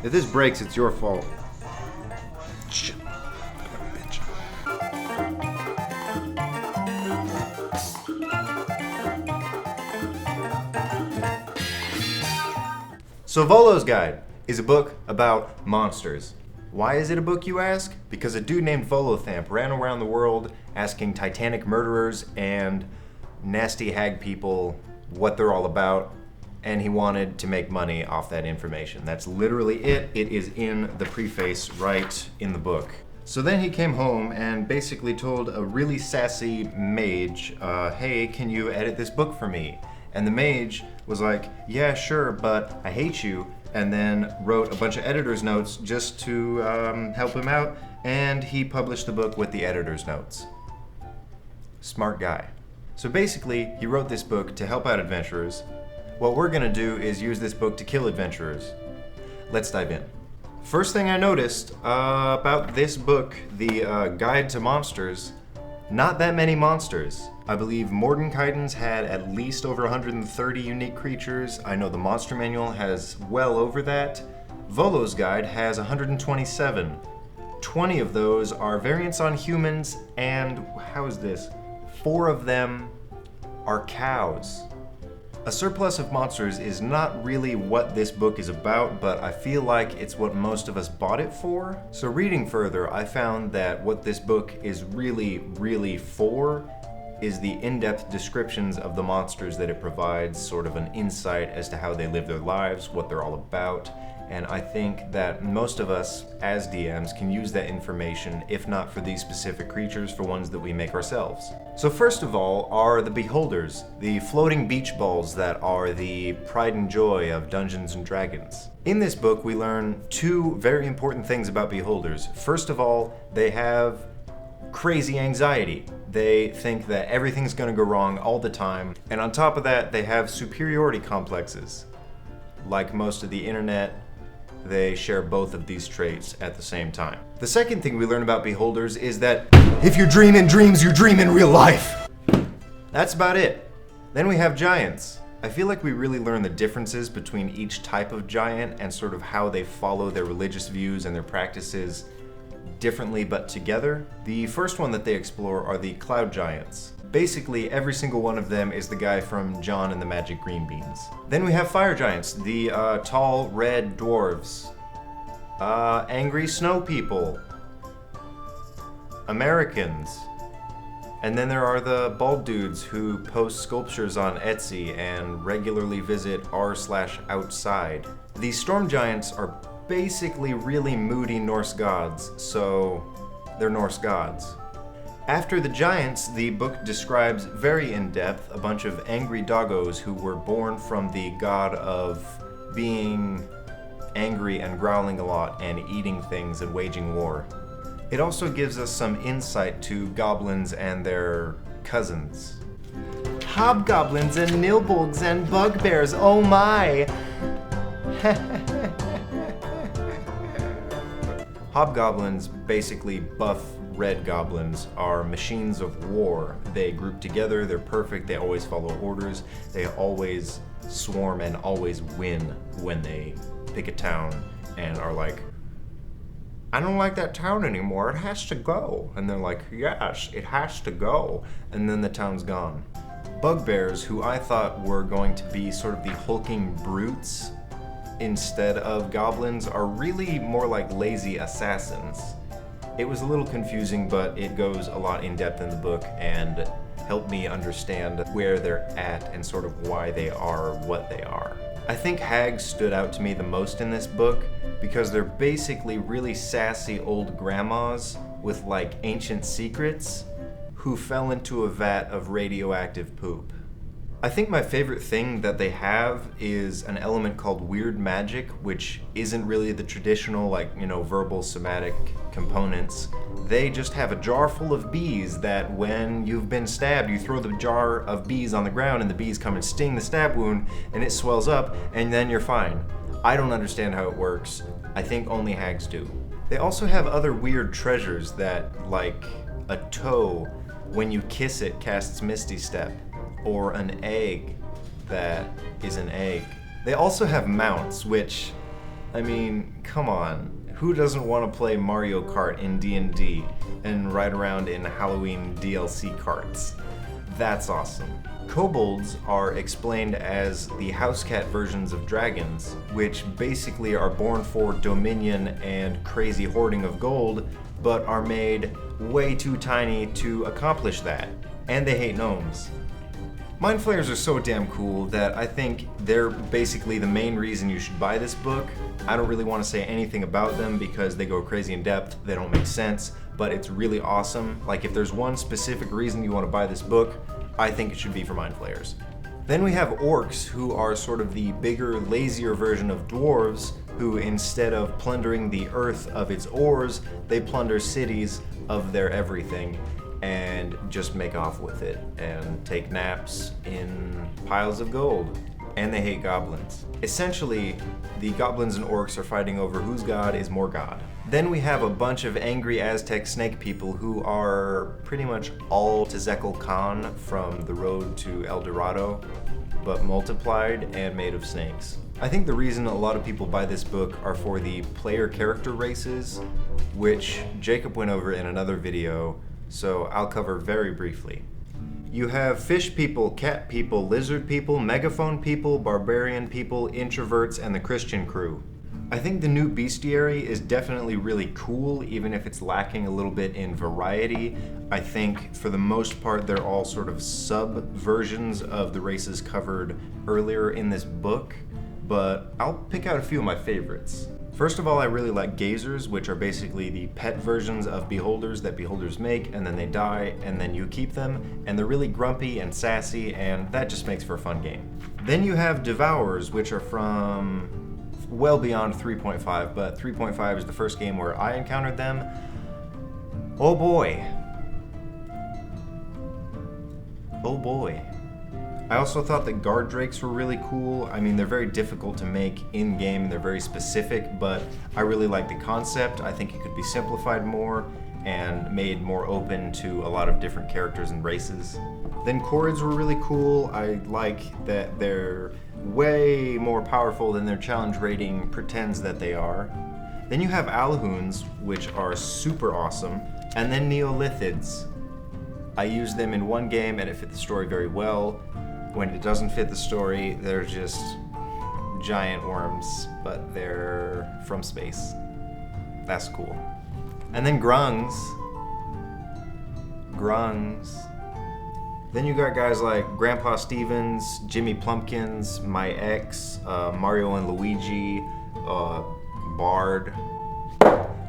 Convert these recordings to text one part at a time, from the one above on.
If this breaks, it's your fault. Shit. Bitch. So Volo's Guide is a book about monsters. Why is it a book, you ask? Because a dude named Volothamp ran around the world asking Titanic murderers and nasty hag people what they're all about, and he wanted to make money off that information. That's literally it. It is in the preface right in the book. So then he came home and basically told a really sassy mage, hey, can you edit this book for me? And the mage was like, yeah, sure, but I hate you, and then wrote a bunch of editor's notes just to help him out, and he published the book with the editor's notes. Smart guy. So basically, he wrote this book to help out adventurers. What we're gonna do is use this book to kill adventurers. Let's dive in. First thing I noticed about this book, the Guide to Monsters, not that many monsters. I believe Mordenkainen's had at least over 130 unique creatures. I know the Monster Manual has well over that. Volo's Guide has 127. 20 of those are variants on humans, and how is this? 4 of them are cows. A surplus of monsters is not really what this book is about, but I feel like it's what most of us bought it for. So reading further, I found that what this book is really for is the in-depth descriptions of the monsters that it provides, sort of an insight as to how they live their lives, what they're all about. And I think that most of us, as DMs, can use that information, if not for these specific creatures, for ones that we make ourselves. So first of all are the Beholders, the floating beach balls that are the pride and joy of Dungeons and Dragons. In this book, we learn 2 very important things about Beholders. First of all, they have crazy anxiety. They think that everything's gonna go wrong all the time. And on top of that, they have superiority complexes. Like most of the internet, they share both of these traits at the same time. The second thing we learn about Beholders is that if you dream in dreams, you dream in real life. That's about it. Then we have giants. I feel like we really learn the differences between each type of giant and sort of how they follow their religious views and their practices differently but together. The first one that they explore are the cloud giants. Basically, every single one of them is the guy from John and the Magic Green Beans. Then we have fire giants, the tall red dwarves, angry snow people, Americans, and then there are the bald dudes who post sculptures on Etsy and regularly visit r/outside. These storm giants are basically really moody Norse gods, so they're Norse gods. After the giants, the book describes very in-depth a bunch of angry doggos who were born from the god of being angry and growling a lot and eating things and waging war. It also gives us some insight to goblins and their cousins. Hobgoblins and nilbolgs and bugbears, oh my! Hobgoblins, basically buff red goblins, are machines of war. They group together, they're perfect, they always follow orders, they always swarm and always win when they pick a town and are like, I don't like that town anymore, it has to go. And they're like, yes, it has to go. And then the town's gone. Bugbears, who I thought were going to be sort of the hulking brutes instead of goblins, are really more like lazy assassins. It was a little confusing, but it goes a lot in depth in the book and helped me understand where they're at and sort of why they are what they are. I think Hags stood out to me the most in this book because they're basically really sassy old grandmas with like ancient secrets who fell into a vat of radioactive poop. I think my favorite thing that they have is an element called weird magic, which isn't really the traditional, like, verbal somatic components. They just have a jar full of bees that when you've been stabbed, you throw the jar of bees on the ground and the bees come and sting the stab wound and it swells up and then you're fine. I don't understand how it works. I think only hags do. They also have other weird treasures that, like a toe, when you kiss it, casts Misty Step. Or an egg that is an egg. They also have mounts, which I mean, come on. Who doesn't want to play Mario Kart in D&D and ride around in Halloween DLC carts? That's awesome. Kobolds are explained as the house cat versions of dragons, which basically are born for dominion and crazy hoarding of gold, but are made way too tiny to accomplish that. And they hate gnomes. Mind Flayers are so damn cool that I think they're basically the main reason you should buy this book. I don't really want to say anything about them because they go crazy in depth, they don't make sense, but it's really awesome. Like, if there's one specific reason you want to buy this book, I think it should be for Mind Flayers. Then we have Orcs, who are sort of the bigger, lazier version of Dwarves, who instead of plundering the earth of its ores, they plunder cities of their everything and just make off with it and take naps in piles of gold. And they hate goblins. Essentially, the goblins and orcs are fighting over whose god is more god. Then we have a bunch of angry Aztec snake people who are pretty much all Tezekel Khan from The Road to El Dorado, but multiplied and made of snakes. I think the reason a lot of people buy this book are for the player character races, which Jacob went over in another video, so I'll cover very briefly. You have fish people, cat people, lizard people, megaphone people, barbarian people, introverts, and the Christian crew. I think the new bestiary is definitely really cool, even if it's lacking a little bit in variety. I think for the most part they're all sort of sub-versions of the races covered earlier in this book, but I'll pick out a few of my favorites. First of all, I really like gazers, which are basically the pet versions of beholders that beholders make, and then they die, and then you keep them, and they're really grumpy and sassy, and that just makes for a fun game. Then you have Devours, which are from well beyond 3.5, but 3.5 is the first game where I encountered them. Oh boy. Oh boy. I also thought that guard drakes were really cool. I mean, they're very difficult to make in-game, they're very specific, but I really like the concept. I think it could be simplified more and made more open to a lot of different characters and races. Then Chorids were really cool. I like that they're way more powerful than their challenge rating pretends that they are. Then you have Alhoons, which are super awesome, and then Neolithids. I used them in one game and it fit the story very well. When it doesn't fit the story, they're just giant worms, but they're from space. That's cool. And then Grungs. Then you got guys like Grandpa Stevens, Jimmy Plumpkins, my ex, Mario and Luigi, Bard.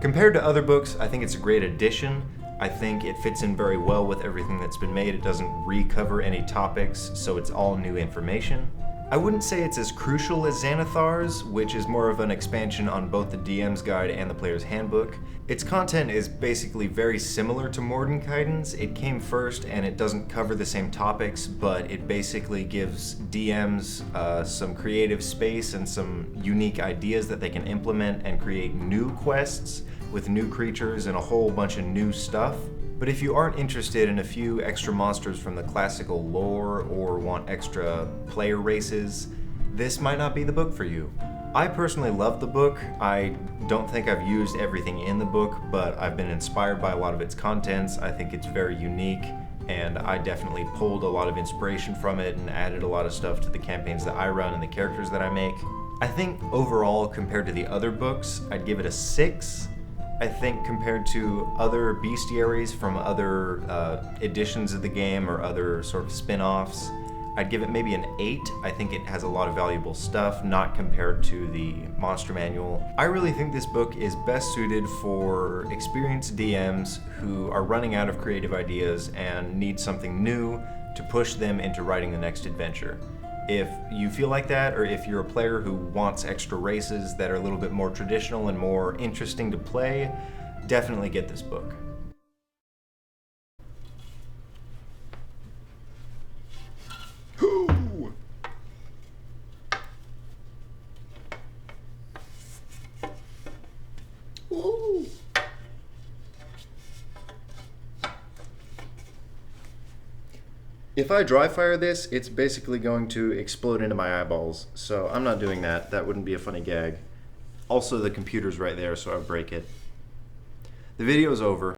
Compared to other books, I think it's a great addition. I think it fits in very well with everything that's been made. It doesn't recover any topics, so it's all new information. I wouldn't say it's as crucial as Xanathar's, which is more of an expansion on both the DM's guide and the player's handbook. Its content is basically very similar to Mordenkainen's. It came first and it doesn't cover the same topics, but it basically gives DMs some creative space and some unique ideas that they can implement and create new quests with new creatures and a whole bunch of new stuff. But if you aren't interested in a few extra monsters from the classical lore or want extra player races, this might not be the book for you. I personally love the book. I don't think I've used everything in the book, but I've been inspired by a lot of its contents. I think it's very unique, and I definitely pulled a lot of inspiration from it and added a lot of stuff to the campaigns that I run and the characters that I make. I think overall, compared to the other books, I'd give it a 6. I think compared to other bestiaries from other editions of the game or other sort of spin-offs, I'd give it maybe an 8. I think it has a lot of valuable stuff, not compared to the Monster Manual. I really think this book is best suited for experienced DMs who are running out of creative ideas and need something new to push them into writing the next adventure. If you feel like that, or if you're a player who wants extra races that are a little bit more traditional and more interesting to play, definitely get this book. If I dry fire this, it's basically going to explode into my eyeballs, so I'm not doing that. That wouldn't be a funny gag. Also, the computer's right there, so I would break it. The video's over.